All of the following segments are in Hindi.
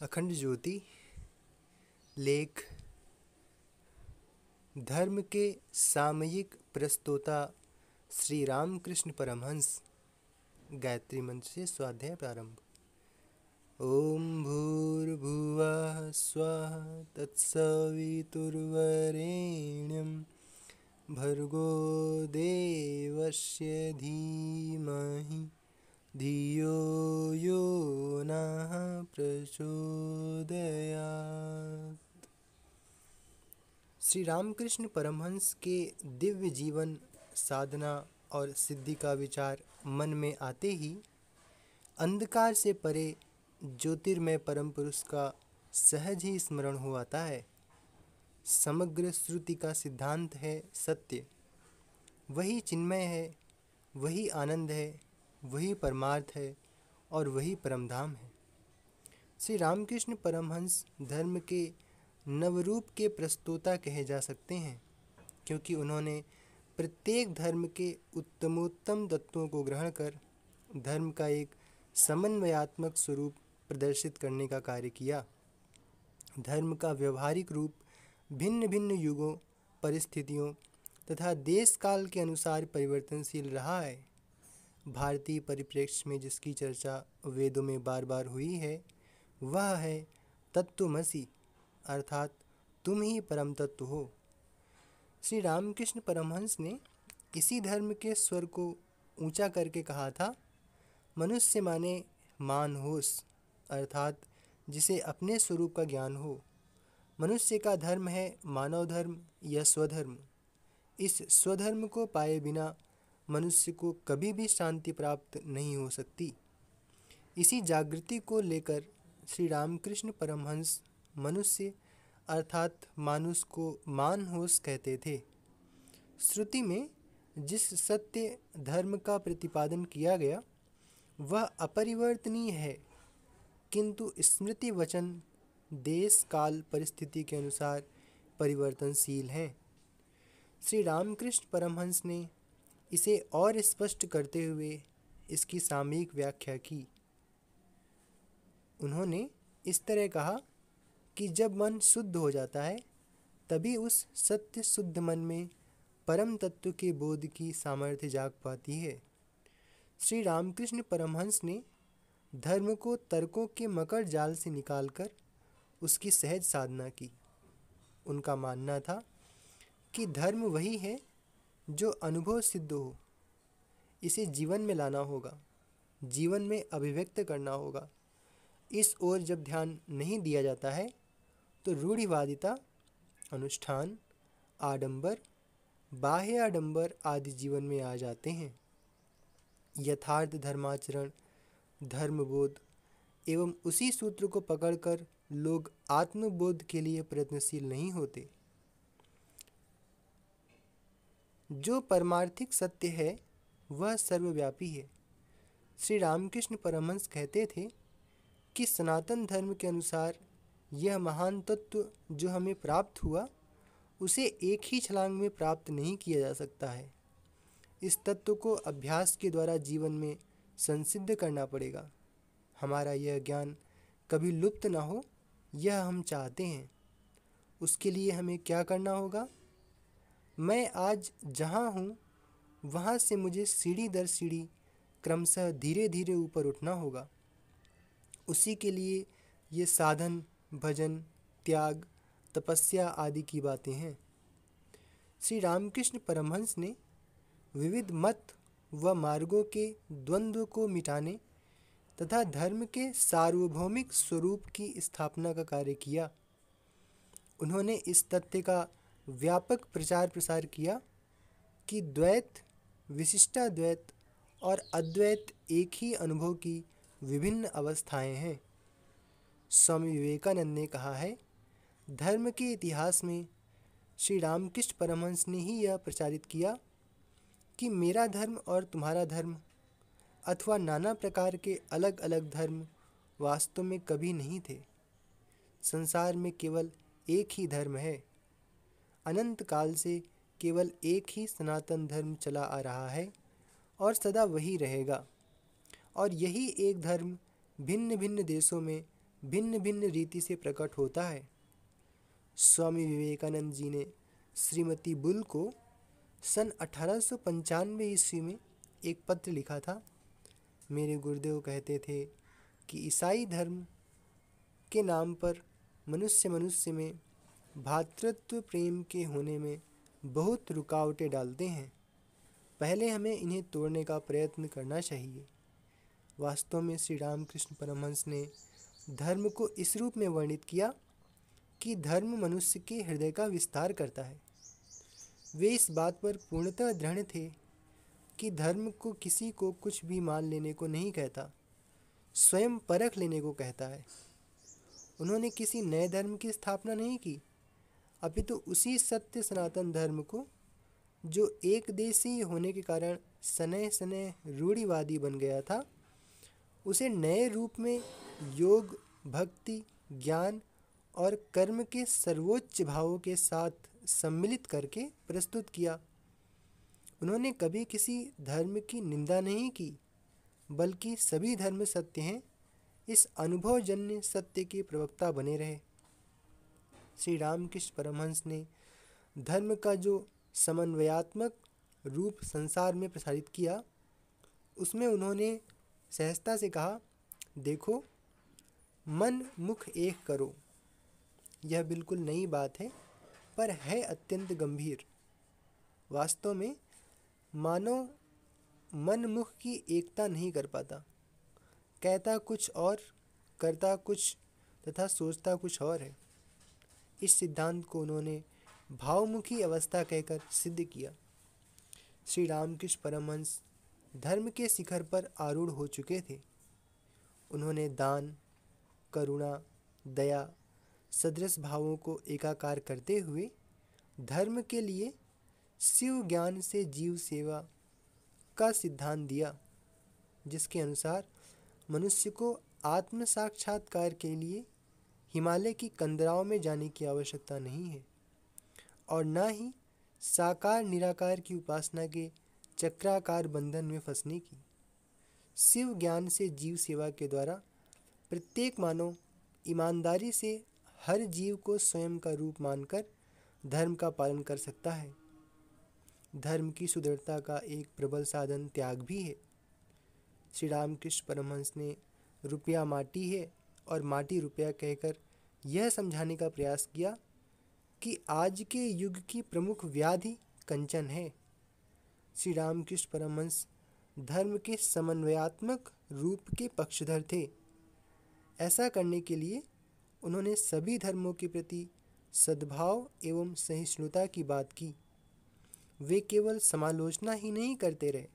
अखंड ज्योति। लेख धर्म के सामयिक प्रस्तोता श्री रामकृष्ण परमहंस। गायत्री मंत्र से स्वाध्याय प्रारंभ। ओम भूर्भुवः स्वः तत्सवितुर्वरेण्यं भर्गो देवस्य धीमहि धियो यो नः प्रचोदयात्। श्री रामकृष्ण परमहंस के दिव्य जीवन, साधना और सिद्धि का विचार मन में आते ही अंधकार से परे ज्योतिर्मय परम पुरुष का सहज ही स्मरण हो आता है। समग्र श्रुति का सिद्धांत है सत्य। वही चिन्मय है, वही आनंद है, वही परमार्थ है और वही परमधाम है। श्री रामकृष्ण परमहंस धर्म के नवरूप के प्रस्तोता कहे जा सकते हैं, क्योंकि उन्होंने प्रत्येक धर्म के उत्तमोत्तम तत्वों को ग्रहण कर धर्म का एक समन्वयात्मक स्वरूप प्रदर्शित करने का कार्य किया। धर्म का व्यवहारिक रूप भिन्न भिन्न युगों, परिस्थितियों तथा देश काल के अनुसार परिवर्तनशील रहा है। भारतीय परिप्रेक्ष्य में जिसकी चर्चा वेदों में बार बार हुई है वह है तत्त्वमसि, अर्थात तुम ही परम तत्व हो। श्री रामकृष्ण परमहंस ने इसी धर्म के स्वर को ऊंचा करके कहा था, मनुष्य माने मान होश, अर्थात जिसे अपने स्वरूप का ज्ञान हो। मनुष्य का धर्म है मानव धर्म या स्वधर्म। इस स्वधर्म को पाए बिना मनुष्य को कभी भी शांति प्राप्त नहीं हो सकती। इसी जागृति को लेकर श्री रामकृष्ण परमहंस मनुष्य अर्थात मानुष को मान होश कहते थे। श्रुति में जिस सत्य धर्म का प्रतिपादन किया गया वह अपरिवर्तनीय है, किंतु स्मृति वचन देश काल परिस्थिति के अनुसार परिवर्तनशील हैं। श्री रामकृष्ण परमहंस ने इसे और स्पष्ट करते हुए इसकी सामयिक व्याख्या की। उन्होंने इस तरह कहा कि जब मन शुद्ध हो जाता है तभी उस सत्य शुद्ध मन में परम तत्व के बोध की सामर्थ्य जाग पाती है। श्री रामकृष्ण परमहंस ने धर्म को तर्कों के मकर जाल से निकालकर उसकी सहज साधना की। उनका मानना था कि धर्म वही है जो अनुभव सिद्ध हो। इसे जीवन में लाना होगा, जीवन में अभिव्यक्त करना होगा। इस ओर जब ध्यान नहीं दिया जाता है तो रूढ़िवादिता, अनुष्ठान, आडंबर, बाह्य आडंबर आदि जीवन में आ जाते हैं। यथार्थ धर्माचरण, धर्मबोध एवं उसी सूत्र को पकड़कर लोग आत्मबोध के लिए प्रयत्नशील नहीं होते। जो परमार्थिक सत्य है वह सर्वव्यापी है। श्री रामकृष्ण परमहंस कहते थे कि सनातन धर्म के अनुसार यह महान तत्व जो हमें प्राप्त हुआ उसे एक ही छलांग में प्राप्त नहीं किया जा सकता है। इस तत्व को अभ्यास के द्वारा जीवन में संसिद्ध करना पड़ेगा। हमारा यह ज्ञान कभी लुप्त ना हो, यह हम चाहते हैं। उसके लिए हमें क्या करना होगा? मैं आज जहाँ हूँ वहाँ से मुझे सीढ़ी दर सीढ़ी क्रमशः धीरे धीरे ऊपर उठना होगा। उसी के लिए ये साधन, भजन, त्याग, तपस्या आदि की बातें हैं। श्री रामकृष्ण परमहंस ने विविध मत व मार्गों के द्वंद्व को मिटाने तथा धर्म के सार्वभौमिक स्वरूप की स्थापना का कार्य किया। उन्होंने इस तथ्य का व्यापक प्रचार प्रसार किया कि द्वैत, विशिष्टाद्वैत और अद्वैत एक ही अनुभव की विभिन्न अवस्थाएं हैं। स्वामी विवेकानंद ने कहा है, धर्म के इतिहास में श्री रामकृष्ण परमहंस ने ही यह प्रचारित किया कि मेरा धर्म और तुम्हारा धर्म अथवा नाना प्रकार के अलग अलग धर्म वास्तव में कभी नहीं थे। संसार में केवल एक ही धर्म है। अनंत काल से केवल एक ही सनातन धर्म चला आ रहा है और सदा वही रहेगा। और यही एक धर्म भिन्न भिन्न देशों में भिन्न भिन्न रीति से प्रकट होता है। स्वामी विवेकानंद जी ने श्रीमती बुल को सन 1895 ईस्वी में एक पत्र लिखा था। मेरे गुरुदेव कहते थे कि ईसाई धर्म के नाम पर मनुष्य मनुष्य में भ्रातृत्व प्रेम के होने में बहुत रुकावटें डालते हैं। पहले हमें इन्हें तोड़ने का प्रयत्न करना चाहिए। वास्तव में श्री रामकृष्ण परमहंस ने धर्म को इस रूप में वर्णित किया कि धर्म मनुष्य के हृदय का विस्तार करता है। वे इस बात पर पूर्णतः दृढ़ थे कि धर्म को किसी को कुछ भी मान लेने को नहीं कहता, स्वयं परख लेने को कहता है। उन्होंने किसी नए धर्म की स्थापना नहीं की, अपितु उसी सत्य सनातन धर्म को, जो एक देशी होने के कारण सने सने रूढ़िवादी बन गया था, उसे नए रूप में योग, भक्ति, ज्ञान और कर्म के सर्वोच्च भावों के साथ सम्मिलित करके प्रस्तुत किया। उन्होंने कभी किसी धर्म की निंदा नहीं की, बल्कि सभी धर्म सत्य हैं, इस अनुभवजन्य सत्य के प्रवक्ता बने रहे। श्री रामकृष्ण परमहंस ने धर्म का जो समन्वयात्मक रूप संसार में प्रसारित किया, उसमें उन्होंने सहजता से कहा, देखो, मन मुख एक करो। यह बिल्कुल नई बात है, पर है अत्यंत गंभीर। वास्तव में मानव मन मुख की एकता नहीं कर पाता, कहता कुछ और, करता कुछ तथा सोचता कुछ और है। इस सिद्धांत को उन्होंने भावमुखी अवस्था कहकर सिद्ध किया। श्री रामकृष्ण परमहंस धर्म के शिखर पर आरूढ़ हो चुके थे। उन्होंने दान, करुणा, दया सदृश भावों को एकाकार करते हुए धर्म के लिए शिव ज्ञान से जीव सेवा का सिद्धांत दिया, जिसके अनुसार मनुष्य को आत्म साक्षात्कार के लिए हिमालय की कंदराओं में जाने की आवश्यकता नहीं है और न ही साकार निराकार की उपासना के चक्राकार बंधन में फंसने की। शिव ज्ञान से जीव सेवा के द्वारा प्रत्येक मानव ईमानदारी से हर जीव को स्वयं का रूप मानकर धर्म का पालन कर सकता है। धर्म की सुदृढ़ता का एक प्रबल साधन त्याग भी है। श्री रामकृष्ण परमहंस ने रुपया माटी है और माटी रुपया कहकर यह समझाने का प्रयास किया कि आज के युग की प्रमुख व्याधि कंचन है। श्री रामकृष्ण परमहंस धर्म के समन्वयात्मक रूप के पक्षधर थे। ऐसा करने के लिए उन्होंने सभी धर्मों के प्रति सद्भाव एवं सहिष्णुता की बात की। वे केवल समालोचना ही नहीं करते रहे,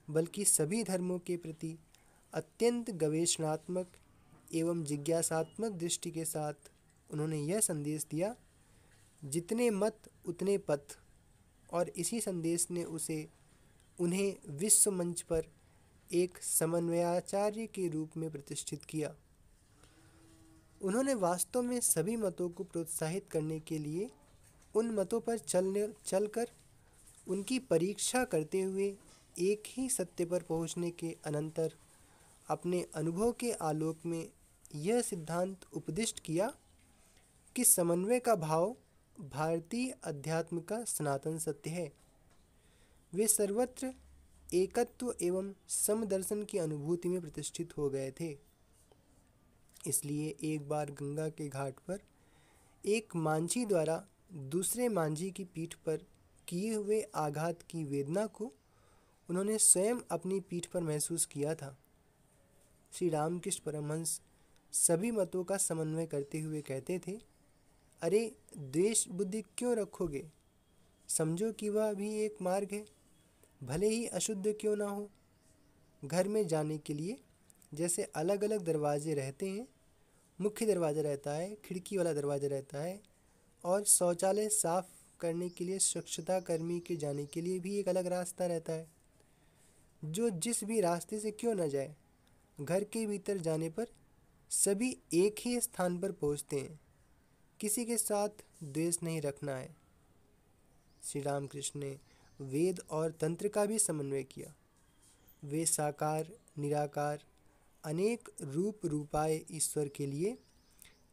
बल्कि सभी धर्मों के प्रति अत्यंत गवेषणात्मक एवं जिज्ञासात्मक दृष्टि के साथ उन्होंने यह संदेश दिया, जितने मत उतने पथ, और इसी संदेश ने उन्हें विश्व मंच पर एक समन्वयाचार्य के रूप में प्रतिष्ठित किया। उन्होंने वास्तव में सभी मतों को प्रोत्साहित करने के लिए उन मतों पर चलकर उनकी परीक्षा करते हुए एक ही सत्य पर पहुंचने के अनंतर अपने अनुभव के आलोक में यह सिद्धांत उपदिष्ट किया कि समन्वय का भाव भारतीय अध्यात्म का सनातन सत्य है। वे सर्वत्र एकत्व एवं समदर्शन की अनुभूति में प्रतिष्ठित हो गए थे। इसलिए एक बार गंगा के घाट पर एक मांझी द्वारा दूसरे मांझी की पीठ पर किए हुए आघात की वेदना को उन्होंने स्वयं अपनी पीठ पर महसूस किया था। श्री रामकृष्ण परमहंस सभी मतों का समन्वय करते हुए कहते थे, अरे द्वेष बुद्धि क्यों रखोगे, समझो कि वह भी एक मार्ग है, भले ही अशुद्ध क्यों ना हो। घर में जाने के लिए जैसे अलग अलग दरवाजे रहते हैं, मुख्य दरवाज़ा रहता है, खिड़की वाला दरवाज़ा रहता है, और शौचालय साफ करने के लिए स्वच्छता कर्मी के जाने के लिए भी एक अलग रास्ता रहता है। जो जिस भी रास्ते से क्यों न जाए, घर के भीतर जाने पर सभी एक ही स्थान पर पहुंचते हैं। किसी के साथ द्वेष नहीं रखना है। श्री रामकृष्ण ने वेद और तंत्र का भी समन्वय किया। वे साकार, निराकार, अनेक रूप रूपाए ईश्वर के लिए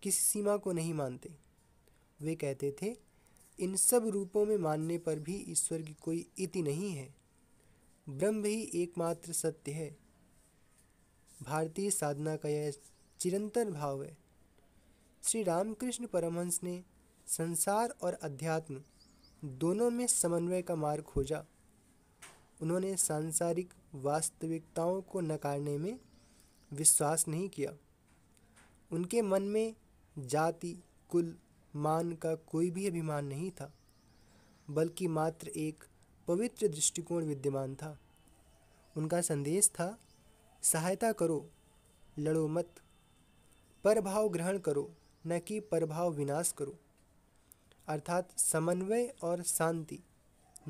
किसी सीमा को नहीं मानते। वे कहते थे, इन सब रूपों में मानने पर भी ईश्वर की कोई इति नहीं है, ब्रह्म ही एकमात्र सत्य है। भारतीय साधना का यह चिरंतन भाव है। श्री रामकृष्ण परमहंस ने संसार और अध्यात्म दोनों में समन्वय का मार्ग खोजा। उन्होंने सांसारिक वास्तविकताओं को नकारने में विश्वास नहीं किया। उनके मन में जाति, कुल, मान का कोई भी अभिमान नहीं था, बल्कि मात्र एक पवित्र दृष्टिकोण विद्यमान था। उनका संदेश था, सहायता करो, लड़ो मत, परभाव ग्रहण करो, न कि परभाव विनाश करो। अर्थात समन्वय और शांति,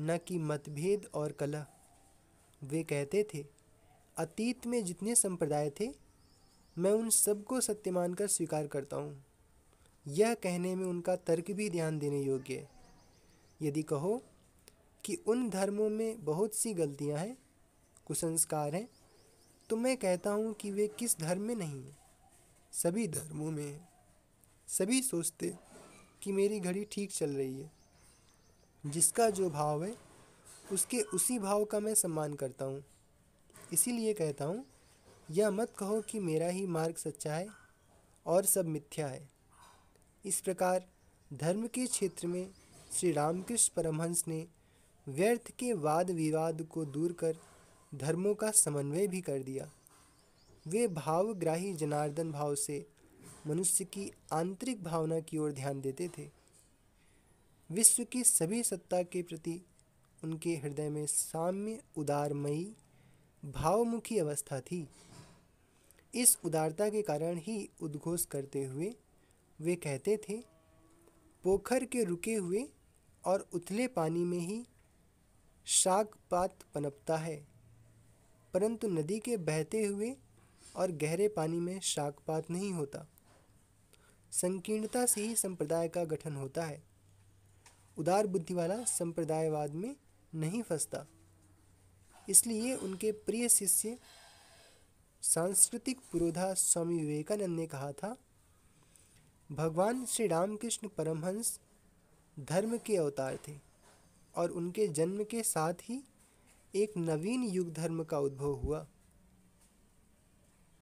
न कि मतभेद और कलह। वे कहते थे, अतीत में जितने संप्रदाय थे, मैं उन सबको सत्य मानकर स्वीकार करता हूँ। यह कहने में उनका तर्क भी ध्यान देने योग्य है। यदि कहो कि उन धर्मों में बहुत सी गलतियाँ हैं, कुसंस्कार हैं, तो मैं कहता हूँ कि वे किस धर्म में नहीं हैं, सभी धर्मों में हैं। सभी सोचते कि मेरी घड़ी ठीक चल रही है। जिसका जो भाव है, उसके उसी भाव का मैं सम्मान करता हूँ। इसीलिए कहता हूँ, यह मत कहो कि मेरा ही मार्ग सच्चा है और सब मिथ्या है। इस प्रकार धर्म के क्षेत्र में श्री रामकृष्ण परमहंस ने व्यर्थ के वाद विवाद को दूर कर धर्मों का समन्वय भी कर दिया। वे भावग्राही जनार्दन भाव से मनुष्य की आंतरिक भावना की ओर ध्यान देते थे। विश्व की सभी सत्ता के प्रति उनके हृदय में साम्य, उदारमयी, भावमुखी अवस्था थी। इस उदारता के कारण ही उद्घोष करते हुए वे कहते थे, पोखर के रुके हुए और उथले पानी में ही शाक पात पनपता है, परंतु नदी के बहते हुए और गहरे पानी में शाक पात नहीं होता। संकीर्णता से ही संप्रदाय का गठन होता है। उदार बुद्धि वाला संप्रदायवाद में नहीं फंसता। इसलिए उनके प्रिय शिष्य सांस्कृतिक पुरोधा स्वामी विवेकानंद ने कहा था, भगवान श्री रामकृष्ण परमहंस धर्म के अवतार थे और उनके जन्म के साथ ही एक नवीन युग धर्म का उद्भव हुआ।